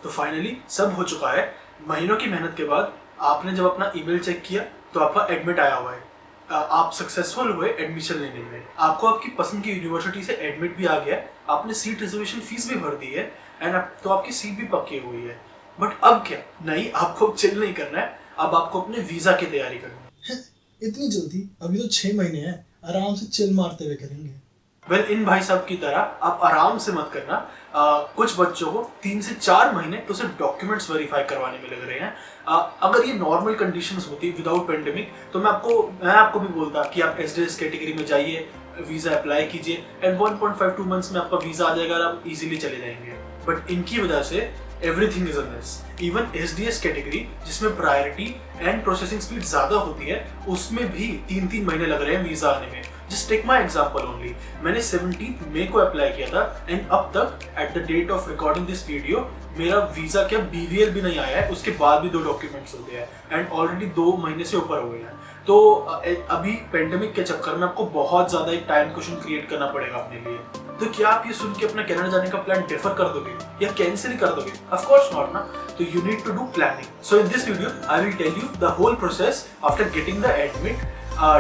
तो फाइनली सब हो चुका है। महीनों की मेहनत के बाद आपने जब अपना ईमेल चेक किया तो आपका एडमिट आया हुआ है। आप सक्सेसफुल हुए एडमिशन लेने में, आपको आपकी पसंद की यूनिवर्सिटी से एडमिट भी आ गया है, आपने सीट रिजर्वेशन फीस भी भर दी है एंड तो आपकी सीट भी पक्की हुई है। बट अब क्या? नहीं, आपको चिल नहीं करना है, अब आपको अपने वीजा की तैयारी करनी है। इतनी जल्दी? अभी तो 6 महीने हैं, आराम से चिल मारते हुए करेंगे। वेल, इन भाई साहब की तरह आप आराम से मत करना। कुछ बच्चों को 3 से 4 महीने तो सिर्फ डॉक्यूमेंट्स वेरीफाई करवाने में लग रहे हैं। अगर ये नॉर्मल कंडीशंस होती विदाउट पेंडेमिक तो मैं आपको भी बोलता कि आप एसडीएस कैटेगरी में जाइए, वीजा अप्लाई कीजिए एंड 1.52 मंथ्स में आपका वीजा आ जाएगा और आप इजीली चले जाएंगे। बट इनकी वजह से everything is a mess. Even SDS category जिसमें प्रायोरिटी एंड प्रोसेसिंग स्पीड ज्यादा होती है, उसमें भी 3-3 महीने लग रहे हैं वीजा आने में। Just take my example only, मैंने 17 मई को अप्लाई किया था एंड अब तक at the date of recording this video मेरा वीजा क्या बीवीएल भी नहीं आया है, उसके बाद भी 2 डॉक्यूमेंट्स होते हैं एंड ऑलरेडी 2 महीने से ऊपर हो गए हैं। तो अभी पेंडेमिक के चक्कर में आपको बहुत ज्यादा एक टाइम क्वेश्चन क्रिएट करना पड़ेगा अपने लिए। तो क्या आप ये सुन के अपना कनाडा जाने का प्लान डिफर कर दोगे या कैंसिल कर दोगे? ऑफ कोर्स नॉट ना। तो you need to do planning. So in this video I will tell you the whole process after getting the admit,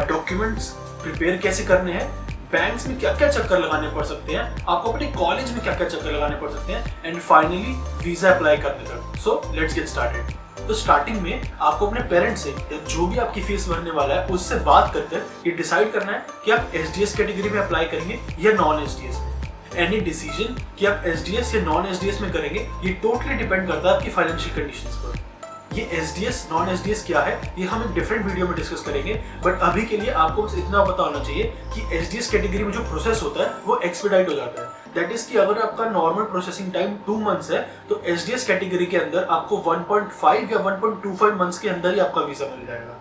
documents prepare कैसे करने हैं, बैंक्स में क्या क्या चक्कर लगाने पड़ सकते हैं, आपको अपने कॉलेज में क्या क्या चक्कर लगाने पड़ सकते हैं एंड फाइनली वीजा अप्लाई करने तक। So let's get started. तो स्टार्टिंग में आपको अपने पेरेंट्स से या जो भी आपकी फीस भरने वाला है उससे बात करके ये डिसाइड करना है कि आप एसडीएस कैटेगरी में अप्लाई करेंगे या नॉन एसडीएस में। एनी डिसीजन कि आप एसडीएस या नॉन एसडीएस में करेंगे ये टोटली डिपेंड करता है आपकी फाइनेंशियल कंडीशंस पर। ये एसडीएस नॉन एसडीएस क्या है ये हम एक डिफरेंट वीडियो में डिस्कस करेंगे, बट अभी के लिए आपको बस इतना पता होना चाहिए कि एसडीएस कैटेगरी में जो प्रोसेस होता है वो एक्सपेडाइट हो जाता है। दैट इज कि अगर आपका नॉर्मल प्रोसेसिंग टाइम 2 मंथ्स है तो एसडीएस कैटेगरी के अंदर आपको 1.5 या 1.25 मंथ्स के अंदर ही आपका वीजा मिल जाएगा।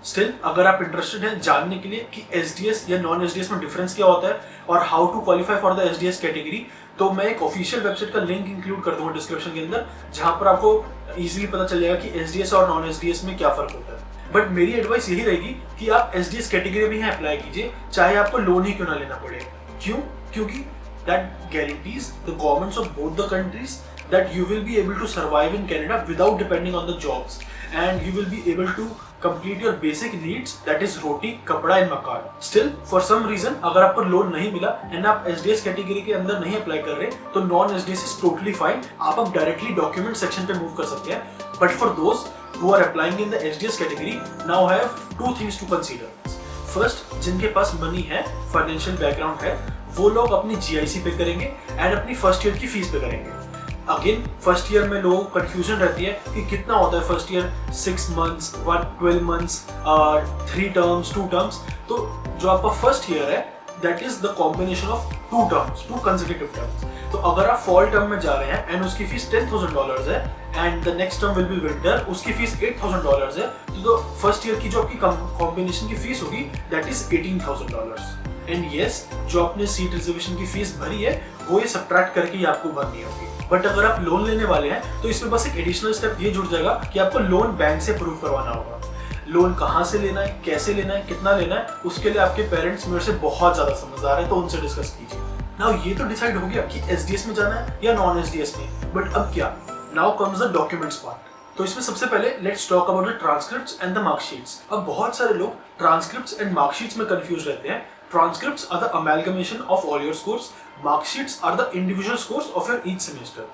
स्टिल अगर आप इंटरेस्टेड हैं जानने के लिए कि एसडीएस या नॉन एसडीएस में डिफरेंस क्या होता है और how to qualify for the SDS category, तो मैं एक ऑफिशियल वेबसाइट का लिंक इंक्लूड कर दूंगा डिस्क्रिप्शन के अंदर, जहां पर आपको इजीली पता चल जाएगा कि एसडीएस और नॉन एसडीएस में क्या फर्क होता है। बट मेरी एडवाइस यही रहेगी कि आप एसडीएस कैटेगरी में ही अप्लाई कीजिए, चाहे आपको लोन ही क्यों ना लेना पड़े। क्यों? क्योंकि that guarantees the governments of both the countries that you will be able to survive in Canada without depending on the jobs, and you will be able to complete your basic needs, that is roti, kapda and makan. Still for some reason अगर आपको loan नहीं मिला and आप SDS category के अंदर नहीं apply कर रहे तो non SDS is totally fine, आप अब डायरेक्टली डॉक्यूमेंट सेक्शन पे मूव कर सकते हैं। But for those who are applying in the SDS category now have 2 things to consider. First, जिनके पास मनी है, फाइनेंशियल बैकग्राउंड है, वो लोग अपनी जीआईसी पे करेंगे एंड अपनी फर्स्ट ईयर की फीस पे करेंगे। अगेन फर्स्ट ईयर में लोगों को कंफ्यूजन रहती है कि कितना होता है first year, 6 months, 12 months, 3 terms, 2 terms. तो जो आपका फर्स्ट ईयर है that is the combination of 2 terms, 2 consecutive terms. तो अगर आप फॉल टर्म में जा रहे हैं एंड उसकी फीस $10,000 है and the next term will be winter, उसकी फीस $8,000 है, तो फर्स्ट ईयर की जो आपकी कॉम्बिनेशन की फीस होगी दैट इज $18,000। एंड यस, जो आपने सीट रिजर्वेशन की फीस भरी है वो ये सब्ट्रैक्ट करके ही आपको भरनी होगी। बट अगर आप लोन लेने वाले हैं तो इसमें बस एक एडिशनल स्टेप ये जुड़ जाएगा कि आपको लोन बैंक से प्रूव करवाना होगा। लोन कहाँ से लेना है, कैसे लेना है, कितना लेना है, उसके लिए आपके पेरेंट्स मेरे से बहुत ज्यादा समझदार है, तो उनसे डिस्कस कीजिए। नाउ ये तो डिसाइड हो गया कि एसडीएस में जाना है या नॉन एसडीएस में, बट अब क्या? Now comes the documents part. तो इसमें सबसे पहले let's talk about the transcripts and the marksheets. अब बहुत सारे लोग ट्रांसक्रिप्ट्स एंड मार्कशीट्स में कंफ्यूज रहते हैं। Transcripts are the amalgamation of all your scores. Marksheets are the individual scores of your each semester.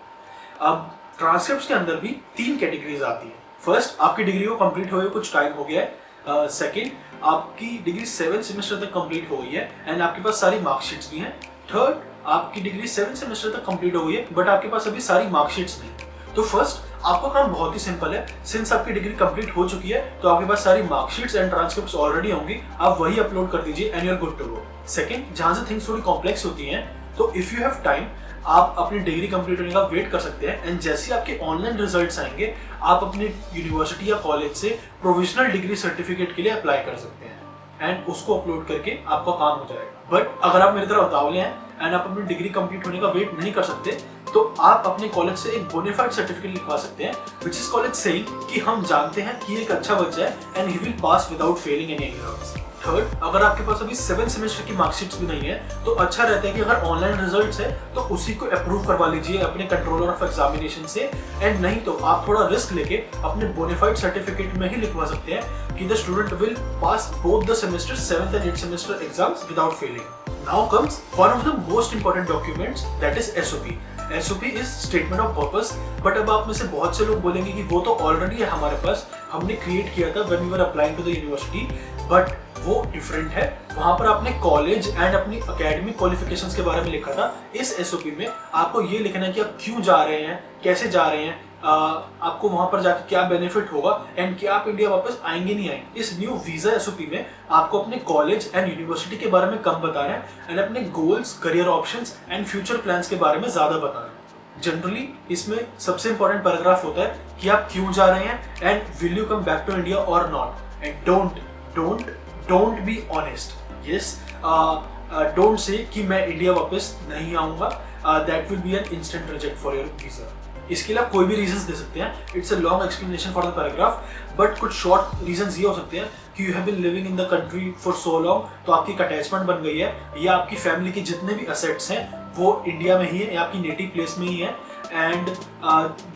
अब ट्रांसक्रिप्ट्स के अंदर भी 3 कैटेगरीज आती है। फर्स्ट, आपकी डिग्री को कंप्लीट हुए कुछ टाइम हो गया है। सेकंड, आपकी डिग्री 7 सेमेस्टर तक कंप्लीट हो गई है एंड आपके पास सारी मार्कशीट्स भी हैं। थर्ड, आपकी डिग्री 7 सेमेस्टर तक कंप्लीट हो गई है बट आपके पास अभी सारी मार्कशीट्स नहीं। तो फर्स्ट, आपका काम बहुत ही सिंपल है। सिंस आपकी डिग्री कंप्लीट हो चुकी है तो आपके पास सारी मार्कशीट्स एंड ट्रांसक्रिप्ट्स ऑलरेडी होंगी, आप वही अपलोड कर दीजिए and you are good to go. Second, जहां से थिंग्स थोड़ी कॉम्प्लेक्स होती हैं तो इफ यू हैव टाइम आप अपनी डिग्री कंप्लीट होने का वेट कर सकते हैं एंड जैसे आपके ऑनलाइन रिजल्ट्स आएंगे आप अपनी यूनिवर्सिटी या कॉलेज से प्रोविजनल डिग्री सर्टिफिकेट के लिए अप्लाई कर सकते हैं एंड उसको अपलोड करके आपका काम हो जाएगा। बट अगर आप मेरी तरह उतावले हैं एंड आप अपनी डिग्री कंप्लीट होने का वेट नहीं कर सकते तो आप अपने कॉलेज से एक बोनाफाइड सर्टिफिकेट लिखवा सकते हैं व्हिच इज कॉलेज सेइंग कि हम जानते हैं कि एक अच्छा बच्चा है and he will pass without failing any exams. Third, अगर आपके पास अभी 7 सेमेस्टर की मार्कशीट्स भी नहीं है तो अच्छा रहता है कि अगर ऑनलाइन रिजल्ट्स है तो उसी को अप्रूव करवा लीजिए अपने कंट्रोलर ऑफ एग्जामिनेशन से, एंड नहीं तो आप थोड़ा रिस्क लेके अपने बोनाफाइड सर्टिफिकेट में ही लिखवा सकते हैं कि the student will pass both the semester 7th and 8th semester exams without failing. Now comes one of the most important documents, that is SOP. SOP is statement of purpose, but अब आप में से बहुत से लोग बोलेंगे कि वो तो ऑलरेडी है हमारे पास, हमने क्रिएट किया था when we were applying to the university, but वो डिफरेंट है। वहां पर आपने कॉलेज एंड अपनी एकेडमिक क्वालिफिकेशंस के बारे में लिखा था। इस SOP में आपको ये लिखना है कि आप क्यों जा रहे हैं, कैसे जा रहे हैं, आपको वहां पर जाके क्या बेनिफिट होगा, एंड क्या आप इंडिया वापस आएंगे नहीं आएंगे। इस न्यू वीजा SOP में आपको अपने कॉलेज एंड यूनिवर्सिटी के बारे में कम बताना है एंड अपने goals, career options and future plans के बारे में ज्यादा बताना है। जनरली इसमें सबसे इंपॉर्टेंट पैराग्राफ होता है कि आप क्यों जा रहे हैं and will you come back to India or not, and don't be honest. Yes, don't say कि मैं इंडिया वापस नहीं आऊंगा, that will be an instant reject for your visa. इसके लिए आप कोई भी रीजंस दे सकते हैं, it's a long explanation for the paragraph, but कुछ शॉर्ट रीजंस ये हो सकते हैं कि you have been living in the country for so long, तो आपकी एक अटैचमेंट बन गई है, या आपकी फैमिली के जितने भी असेट्स हैं वो इंडिया में ही है या आपकी नेटिव प्लेस में ही है, एंड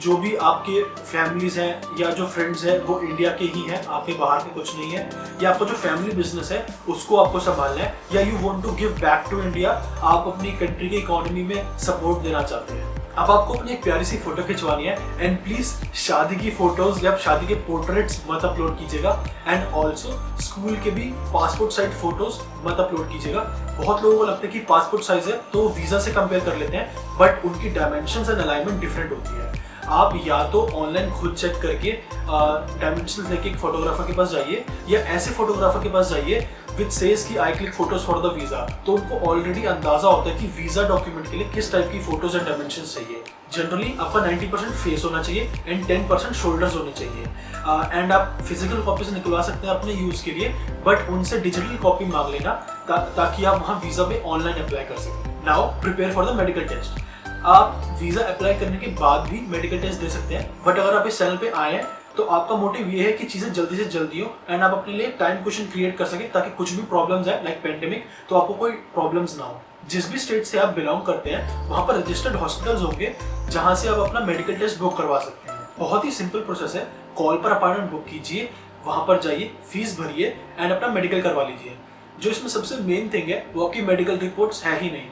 जो भी आपके फैमिलीज हैं या जो फ्रेंड्स हैं वो इंडिया के ही हैं, आपके बाहर के कुछ नहीं है, या आपका जो फैमिली बिजनेस है उसको आपको संभालना है, या you want to give back to India, आप अपनी कंट्री की इकोनॉमी में सपोर्ट देना चाहते हैं। अब आपको अपनी एक प्यारी सी फोटो खिंचवानी है, एंड प्लीज शादी की फोटोज या शादी के पोर्ट्रेट्स मत अपलोड कीजिएगा, एंड ऑल्सो स्कूल के भी पासपोर्ट साइज फोटोज मत अपलोड कीजिएगा। बहुत लोगों को लगता है कि पासपोर्ट साइज है तो वीजा से कंपेयर कर लेते हैं, बट उनकी डायमेंशंस एंड अलाइनमेंट डिफरेंट होती है। आप या तो ऑनलाइन खुद चेक करके डायमेंशंस लेके एक फोटोग्राफर के पास जाइए, या ऐसे फोटोग्राफर के पास जाइए विद सेज कि I click photos for the visa, तो उनको ऑलरेडी अंदाजा होता है कि वीजा डॉक्यूमेंट के लिए किस टाइप की फोटोज एंड डायमेंशंस चाहिए। जनरली आपका 90% फेस होना चाहिए एंड 10% शोल्डर्स होने चाहिए, एंड आप फिजिकल कॉपीज निकलवा सकते हैं अपने यूज के लिए, बट उनसे डिजिटल कॉपी मांग लेना ताकि आप वहाँ वीजा पे ऑनलाइन अप्लाई कर सकें। Now prepare for the medical test. आप वीजा अप्लाई करने के बाद भी मेडिकल टेस्ट दे सकते हैं, बट अगर आप इस चैनल पे आए हैं तो आपका मोटिव ये है कि चीजें जल्दी से जल्दी हो एंड आप अपने लिए टाइम क्वेश्चन क्रिएट कर सके, ताकि कुछ भी प्रॉब्लम्स है लाइक पेंडेमिक तो आपको कोई प्रॉब्लम्स ना हो। जिस भी स्टेट से आप बिलोंग करते हैं वहां पर रजिस्टर्ड हॉस्पिटल्स होंगे जहां से आप अपना मेडिकल टेस्ट बुक करवा सकते हैं। बहुत ही सिंपल प्रोसेस है, कॉल पर अपॉइंटमेंट बुक कीजिए, वहां पर जाइए, फीस भरिए एंड अपना मेडिकल करवा लीजिए। जो इसमें सबसे मेन थिंग है वो आपकी मेडिकल रिपोर्ट्स है ही नहीं,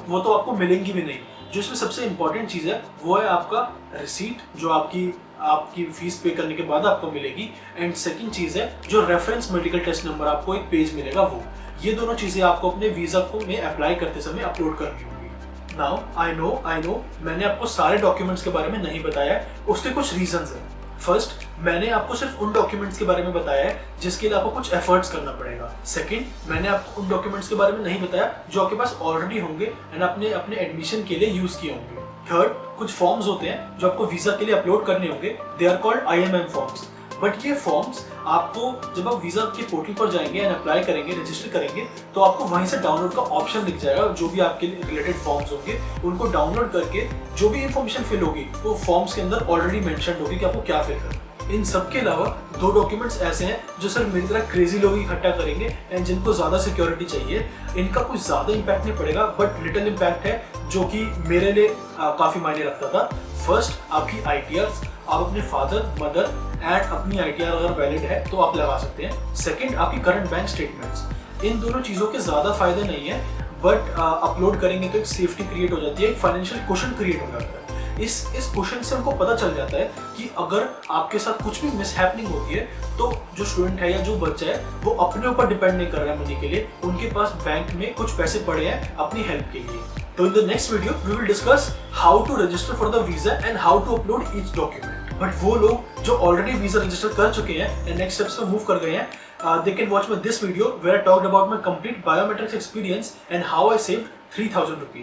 वो तो आपको मिलेंगी भी नहीं। जो इसमें सबसे इंपॉर्टेंट चीज़ है वो है आपका रिसीट, जो आपकी फीस पे करने के बाद आपको मिलेगी, एंड सेकंड चीज़ है जो रेफरेंस मेडिकल टेस्ट नंबर आपको एक पेज मिलेगा वो। ये दोनों चीज़ें आपको अपने वीज़ा को में अप्लाई करते समय अपलोड करनी होगी। नाउ आई नो मैंने आपको सारे डॉक्यूमेंट्स के बारे में नहीं बताया है, उसके कुछ रीजंस हैं। फर्स्ट, मैंने आपको सिर्फ उन डॉक्यूमेंट्स के बारे में बताया है जिसके लिए आपको कुछ एफर्ट्स करना पड़ेगा। सेकंड, मैंने आपको उन डॉक्यूमेंट्स के बारे में नहीं बताया जो आपके पास ऑलरेडी होंगे एंड आपने अपने एडमिशन के लिए यूज किए होंगे। थर्ड, कुछ फॉर्म्स होते हैं जो आपको वीजा के लिए अपलोड करने होंगे, they are called IMM forms. But ये फॉर्म्स आपको जब आप वीजा के पोर्टल पर जाएंगे एंड अप्लाई करेंगे, रजिस्टर करेंगे, तो आपको वहीं से डाउनलोड का ऑप्शन दिख जाएगा। जो भी आपके रिलेटेड फॉर्म्स होंगे उनको डाउनलोड करके जो भी इंफॉर्मेशन फिल होगी वो फॉर्म्स के अंदर ऑलरेडी मेंशन होगी कि आपको क्या फिल करना है। इन सब के अलावा 2 डॉक्यूमेंट्स ऐसे हैं जो सिर्फ मेरी तरह क्रेजी लोग इकट्ठा करेंगे एंड जिनको ज़्यादा सिक्योरिटी चाहिए। इनका कुछ ज़्यादा इम्पैक्ट नहीं पड़ेगा, बट लिटिल इम्पैक्ट है जो कि मेरे लिए काफ़ी मायने रखता था। फर्स्ट, आपकी ITRs, आप अपने फादर, मदर एंड अपनी ITR अगर वैलिड है तो आप लगा सकते हैं। सेकेंड, आपकी करंट बैंक स्टेटमेंट्स। इन दोनों चीज़ों के ज़्यादा फायदे नहीं है, बट अपलोड करेंगे तो एक सेफ्टी क्रिएट हो जाती है, एक फाइनेंशियल क्वेश्चन क्रिएट हो जाता है। इस क्वेश्चन से उनको पता चल जाता है कि अगर आपके साथ कुछ भी मिसहैपनिंग होती है तो जो स्टूडेंट है या जो बच्चा है वो अपने ऊपर डिपेंड नहीं कर रहा है मनी के लिए, उनके पास बैंक में कुछ पैसे पड़े हैं अपनी हेल्प के लिए। तो in the next video we will discuss how to register for the visa and how to upload each document. But वो लोग जो ऑलरेडी वीजा रजिस्टर कर चुके हैं एंड नेक्स्ट स्टेप्स पे मूव कर गए हैं, they can watch my this video where I talked about my complete biometrics experience and how I saved 3,000 rupees.